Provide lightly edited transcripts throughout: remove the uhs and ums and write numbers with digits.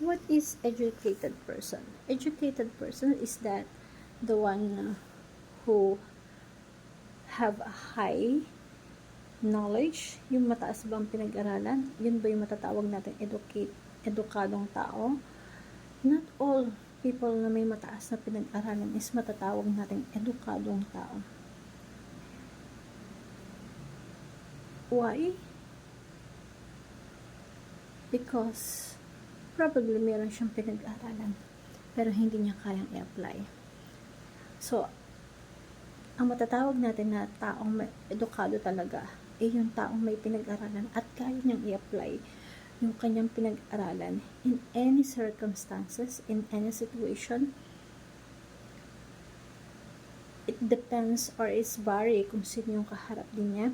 What is educated person? Educated person is that the one who have a high knowledge, yung mataas bang pinag-aralan, yun ba yung matatawag natin edukadong tao? Not all people na may mataas na pinag-aralan is matatawag natin edukadong tao. Why? Because probably meron siyang pinag-aralan pero hindi niya kayang i-apply. So, ang matatawag natin na taong edukado talaga ay yung taong may pinag-aralan at kaya niyang i-apply yung kanyang pinag-aralan in any circumstances, in any situation. It depends or is vary kung sino yung kaharap din niya,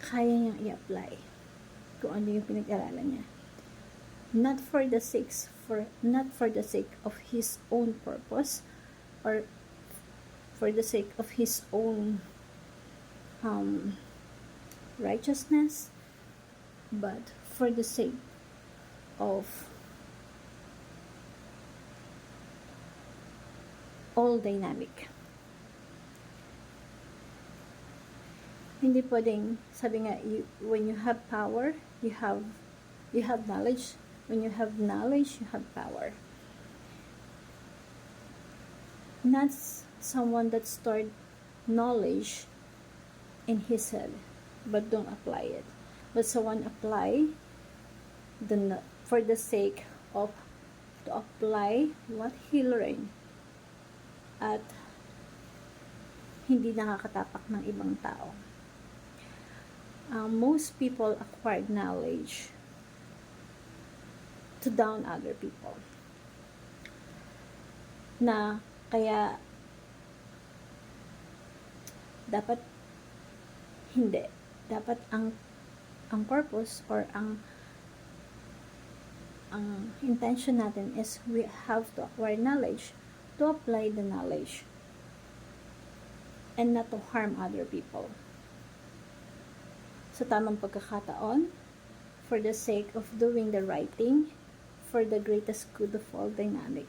kaya niyang i-apply kung ano yung pinag-aralan niya. Not for the sake of his own purpose or for the sake of his own righteousness, but for the sake of all dynamic. Hindi pwedeng, sabi nga, when you have power, you have knowledge. When you have knowledge, you have power. Not someone that stored knowledge in his head, but don't apply it. But someone apply for the sake of to apply what he learned at hindi nakakatapak ng ibang tao. Most people acquired knowledge to down other people. Na kaya dapat hindi. Dapat ang purpose or ang intention natin is we have to acquire knowledge to apply the knowledge and not to harm other people. Sa tamang pagkakataon, for the sake of doing the right thing, for the greatest good of all dynamic,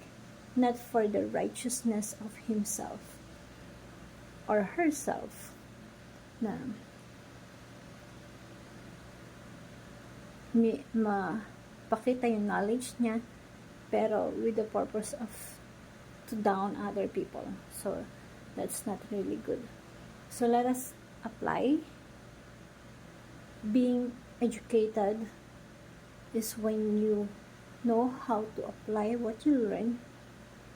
not for the righteousness of himself or herself, na mapakita yung knowledge niya, pero with the purpose of to down other people. So, that's not really good. So, let us apply. Being educated is when you know how to apply what you learn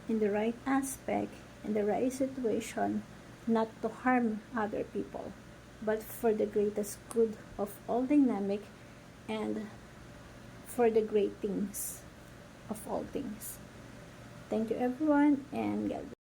in the right aspect, in the right situation, not to harm other people, but for the greatest good of all dynamic and for the great things of all things. Thank you everyone, and God bless.